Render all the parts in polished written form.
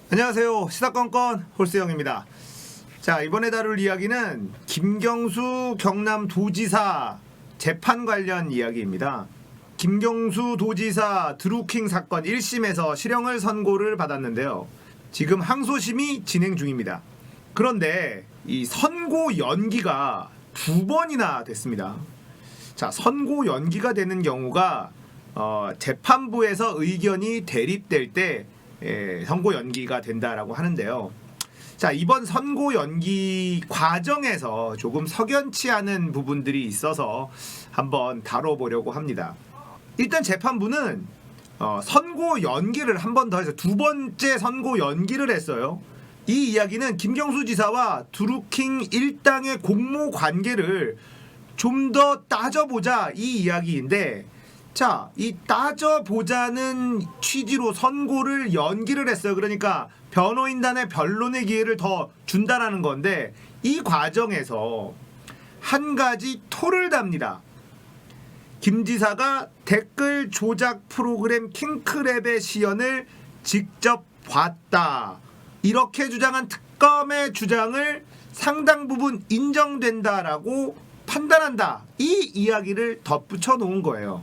안녕하세요. 시사건건 홀스영입니다. 자, 이번에 다룰 이야기는 김경수 경남도지사 재판 관련 이야기입니다. 김경수 도지사 드루킹 사건 1심에서 실형을 선고를 받았는데요. 지금 항소심이 진행 중입니다. 그런데 이 선고 연기가 2번이나 됐습니다. 자, 선고 연기가 되는 경우가 재판부에서 의견이 대립될 때 선고 연기가 된다라고 하는데요. 자, 이번 선고 연기 과정에서 조금 석연치 않은 부분들이 있어서 한번 다뤄보려고 합니다. 일단 재판부는 선고 연기를 한 번 더 해서 2번째 선고 연기를 했어요. 이 이야기는 김경수 지사와 드루킹 일당의 공모 관계를 좀 더 따져보자 이 이야기인데, 자, 이 따져보자는 취지로 선고를 연기를 했어요. 그러니까 변호인단의 변론의 기회를 더 준다라는 건데, 이 과정에서 한 가지 토를 답니다. 김 지사가 댓글 조작 프로그램 킹크랩의 시연을 직접 봤다, 이렇게 주장한 특검의 주장을 상당 부분 인정된다라고 판단한다, 이 이야기를 덧붙여 놓은 거예요.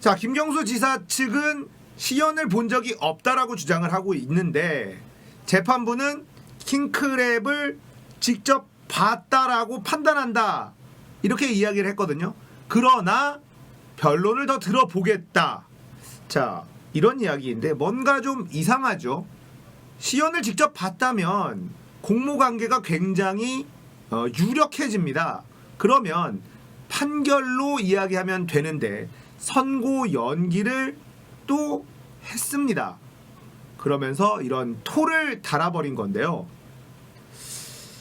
자, 김경수 지사 측은 시연을 본 적이 없다라고 주장을 하고 있는데, 재판부는 킹크랩을 직접 봤다라고 판단한다, 이렇게 이야기를 했거든요. 그러나 변론을 더 들어보겠다. 자, 이런 이야기인데 뭔가 좀 이상하죠. 시연을 직접 봤다면 공모관계가 굉장히 유력해집니다. 그러면 판결로 이야기하면 되는데 선고 연기를 또 했습니다. 그러면서 이런 토를 달아버린 건데요.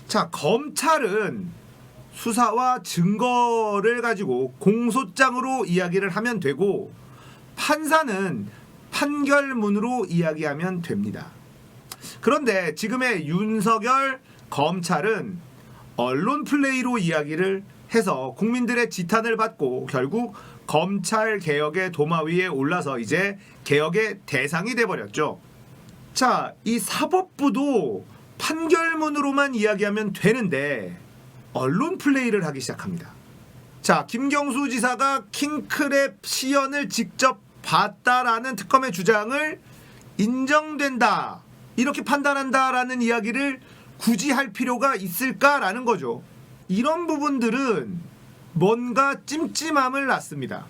자, 검찰은 수사와 증거를 가지고 공소장으로 이야기를 하면 되고, 판사는 판결문으로 이야기하면 됩니다. 그런데 지금의 윤석열 검찰은 언론 플레이로 이야기를 해서 국민들의 지탄을 받고 결국 검찰 개혁의 도마 위에 올라서 이제 개혁의 대상이 돼버렸죠. 자, 이 사법부도 판결문으로만 이야기하면 되는데 언론 플레이를 하기 시작합니다. 자, 김경수 지사가 킹크랩 시연을 직접 봤다라는 특검의 주장을 인정된다, 이렇게 판단한다라는 이야기를 굳이 할 필요가 있을까라는 거죠. 이런 부분들은 뭔가 찜찜함을 낳습니다.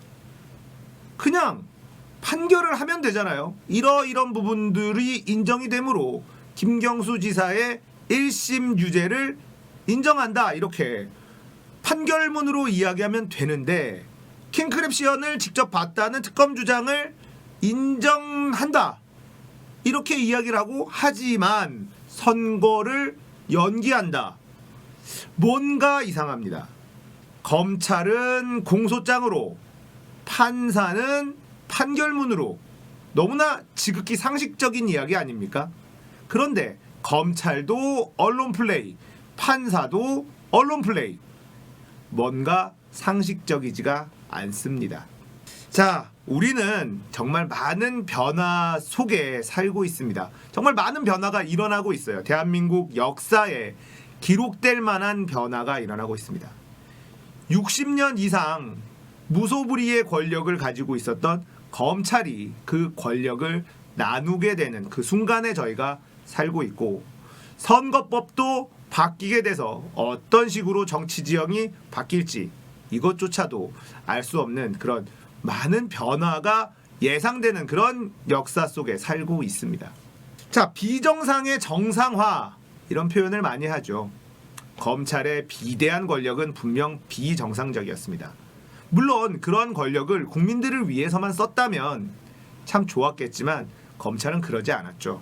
그냥 판결을 하면 되잖아요. 이런 부분들이 인정이 되므로 김경수 지사의 1심 유죄를 인정한다, 이렇게 판결문으로 이야기하면 되는데, 킹크랩 시연을 직접 봤다는 특검 주장을 인정한다, 이렇게 이야기를 하고, 하지만 선고를 연기한다. 뭔가 이상합니다. 검찰은 공소장으로, 판사는 판결문으로, 너무나 지극히 상식적인 이야기 아닙니까? 그런데 검찰도 언론 플레이, 판사도 언론 플레이, 뭔가 상식적이지가 않습니다. 자, 우리는 정말 많은 변화 속에 살고 있습니다. 정말 많은 변화가 일어나고 있어요. 대한민국 역사에 기록될 만한 변화가 일어나고 있습니다. 60년 이상 무소불위의 권력을 가지고 있었던 검찰이 그 권력을 나누게 되는 그 순간에 저희가 살고 있고, 선거법도 바뀌게 돼서 어떤 식으로 정치 지형이 바뀔지 이것조차도 알 수 없는 그런 많은 변화가 예상되는 그런 역사 속에 살고 있습니다. 자, 비정상의 정상화, 이런 표현을 많이 하죠. 검찰의 비대한 권력은 분명 비정상적이었습니다. 물론 그런 권력을 국민들을 위해서만 썼다면 참 좋았겠지만 검찰은 그러지 않았죠.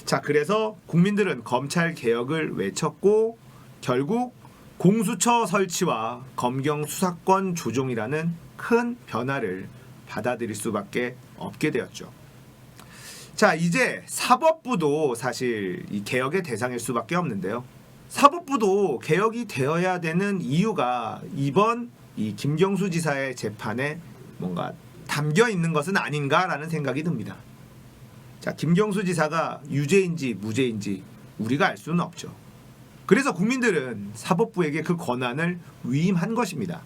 자, 그래서 국민들은 검찰 개혁을 외쳤고, 결국 공수처 설치와 검경 수사권 조정이라는 큰 변화를 받아들일 수밖에 없게 되었죠. 자, 이제 사법부도 사실 이 개혁의 대상일 수밖에 없는데요. 사법부도 개혁이 되어야 되는 이유가 이번 이 김경수 지사의 재판에 뭔가 담겨 있는 것은 아닌가라는 생각이 듭니다. 자, 김경수 지사가 유죄인지 무죄인지 우리가 알 수는 없죠. 그래서 국민들은 사법부에게 그 권한을 위임한 것입니다.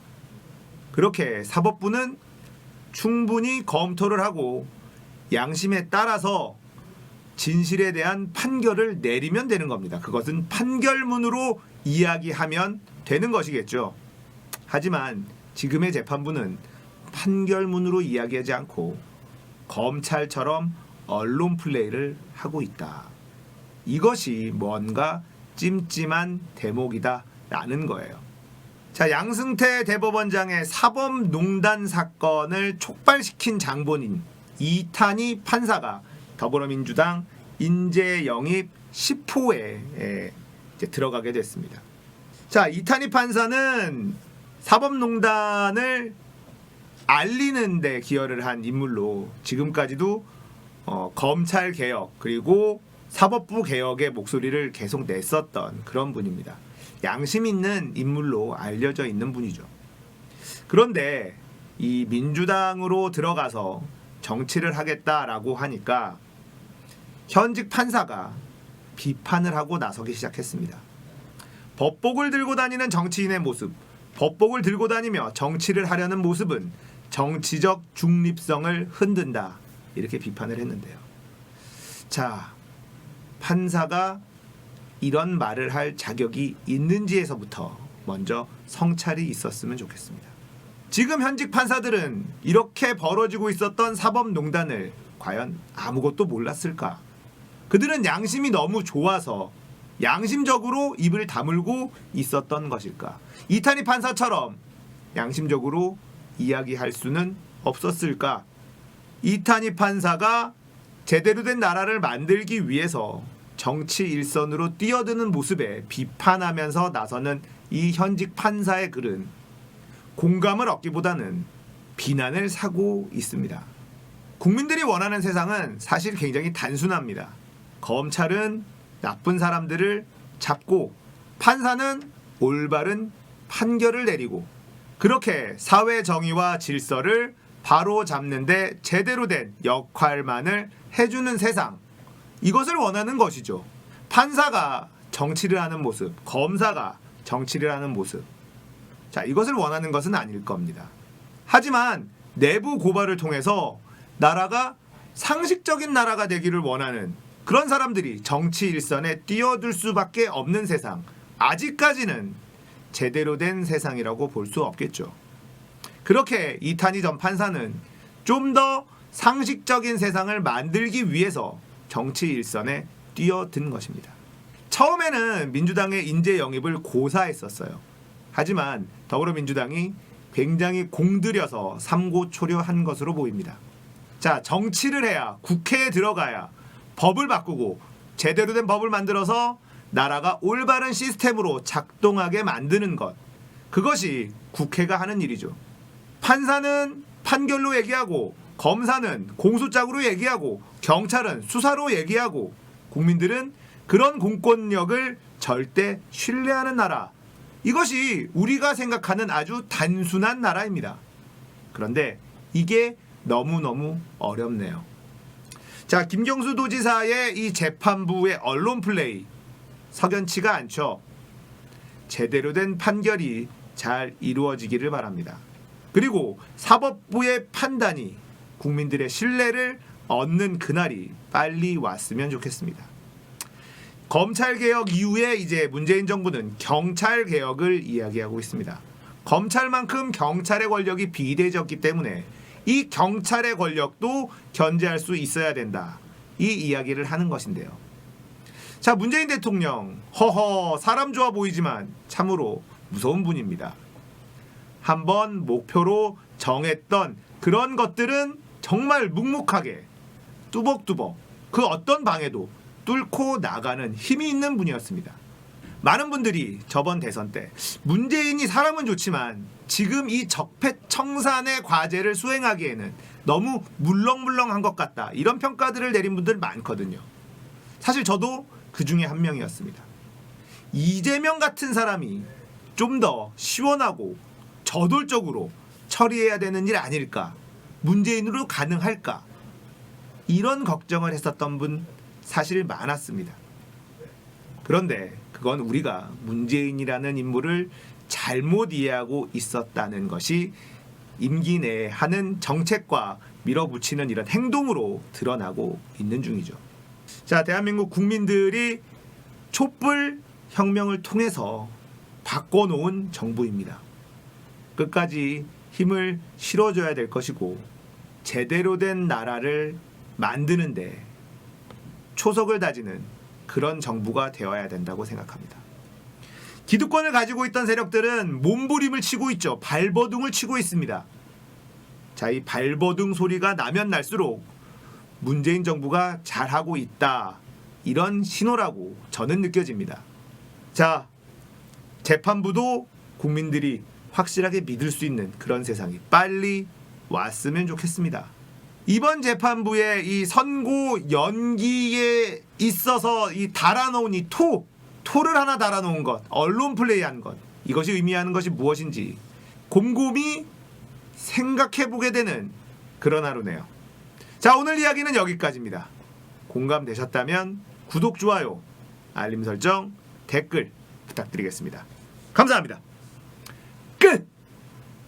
그렇게 사법부는 충분히 검토를 하고 양심에 따라서 진실에 대한 판결을 내리면 되는 겁니다. 그것은 판결문으로 이야기하면 되는 것이겠죠. 하지만 지금의 재판부는 판결문으로 이야기하지 않고 검찰처럼 언론 플레이를 하고 있다. 이것이 뭔가 찜찜한 대목이다라는 거예요. 자, 양승태 대법원장의 사법농단 사건을 촉발시킨 장본인 이탄희 판사가 더불어민주당 인재 영입 10호에 들어가게 됐습니다. 자, 이탄희 판사는 사법농단을 알리는 데 기여를 한 인물로 지금까지도 검찰 개혁 그리고 사법부 개혁의 목소리를 계속 냈었던 그런 분입니다. 양심 있는 인물로 알려져 있는 분이죠. 그런데 이 민주당으로 들어가서 정치를 하겠다라고 하니까 현직 판사가 비판을 하고 나서기 시작했습니다. 법복을 들고 다니는 정치인의 모습, 법복을 들고 다니며 정치를 하려는 모습은 정치적 중립성을 흔든다. 이렇게 비판을 했는데요. 자, 판사가 이런 말을 할 자격이 있는지에서부터 먼저 성찰이 있었으면 좋겠습니다. 지금 현직 판사들은 이렇게 벌어지고 있었던 사법농단을 과연 아무것도 몰랐을까? 그들은 양심이 너무 좋아서 양심적으로 입을 다물고 있었던 것일까? 이탄희 판사처럼 양심적으로 이야기할 수는 없었을까? 이탄희 판사가 제대로 된 나라를 만들기 위해서 정치 일선으로 뛰어드는 모습에 비판하면서 나서는 이 현직 판사의 글은 공감을 얻기보다는 비난을 사고 있습니다. 국민들이 원하는 세상은 사실 굉장히 단순합니다. 검찰은 나쁜 사람들을 잡고 판사는 올바른 판결을 내리고 그렇게 사회 정의와 질서를 바로 잡는데 제대로 된 역할만을 해주는 세상, 이것을 원하는 것이죠. 판사가 정치를 하는 모습, 검사가 정치를 하는 모습, 자, 이것을 원하는 것은 아닐 겁니다. 하지만 내부 고발을 통해서 나라가 상식적인 나라가 되기를 원하는 그런 사람들이 정치 일선에 뛰어들 수밖에 없는 세상, 아직까지는 제대로 된 세상이라고 볼 수 없겠죠. 그렇게 이탄희 전 판사는 좀 더 상식적인 세상을 만들기 위해서 정치 일선에 뛰어든 것입니다. 처음에는 민주당의 인재 영입을 고사했었어요. 하지만 더불어민주당이 굉장히 공들여서 삼고초려한 것으로 보입니다. 자, 정치를 해야, 국회에 들어가야 법을 바꾸고 제대로 된 법을 만들어서 나라가 올바른 시스템으로 작동하게 만드는 것, 그것이 국회가 하는 일이죠. 판사는 판결로 얘기하고 검사는 공소장으로 얘기하고 경찰은 수사로 얘기하고 국민들은 그런 공권력을 절대 신뢰하는 나라, 이것이 우리가 생각하는 아주 단순한 나라입니다. 그런데 이게 너무너무 어렵네요. 자, 김경수 도지사의 이 재판부의 언론 플레이 석연치가 않죠. 제대로 된 판결이 잘 이루어지기를 바랍니다. 그리고 사법부의 판단이 국민들의 신뢰를 얻는 그날이 빨리 왔으면 좋겠습니다. 검찰개혁 이후에 이제 문재인 정부는 경찰개혁을 이야기하고 있습니다. 검찰만큼 경찰의 권력이 비대해졌기 때문에 이 경찰의 권력도 견제할 수 있어야 된다. 이 이야기를 하는 것인데요. 자, 문재인 대통령, 허허, 사람 좋아 보이지만 참으로 무서운 분입니다. 한번 목표로 정했던 그런 것들은 정말 묵묵하게 뚜벅뚜벅 그 어떤 방해도 뚫고 나가는 힘이 있는 분이었습니다. 많은 분들이 저번 대선 때 문재인이 사람은 좋지만 지금 이 적폐청산의 과제를 수행하기에는 너무 물렁물렁한 것 같다, 이런 평가들을 내린 분들 많거든요. 사실 저도 그 중에 한 명이었습니다. 이재명 같은 사람이 좀 더 시원하고 저돌적으로 처리해야 되는 일 아닐까? 문재인으로 가능할까? 이런 걱정을 했었던 분 사실 많았습니다. 그런데 그건 우리가 문재인이라는 인물을 잘못 이해하고 있었다는 것이 임기 내에 하는 정책과 밀어붙이는 이런 행동으로 드러나고 있는 중이죠. 자, 대한민국 국민들이 촛불 혁명을 통해서 바꿔놓은 정부입니다. 끝까지 힘을 실어줘야 될 것이고 제대로 된 나라를 만드는데 초석을 다지는 그런 정부가 되어야 된다고 생각합니다. 기득권을 가지고 있던 세력들은 몸부림을 치고 있죠. 발버둥을 치고 있습니다. 자, 이 발버둥 소리가 나면 날수록 문재인 정부가 잘하고 있다, 이런 신호라고 저는 느껴집니다. 자, 재판부도 국민들이 확실하게 믿을 수 있는 그런 세상이 빨리 왔으면 좋겠습니다. 이번 재판부의 이 선고 연기에 있어서 이 달아놓은 이 토를 하나 달아놓은 것, 언론 플레이한 것, 이것이 의미하는 것이 무엇인지 곰곰이 생각해보게 되는 그런 하루네요. 자, 오늘 이야기는 여기까지입니다. 공감되셨다면 구독, 좋아요, 알림 설정, 댓글 부탁드리겠습니다. 감사합니다. 끝!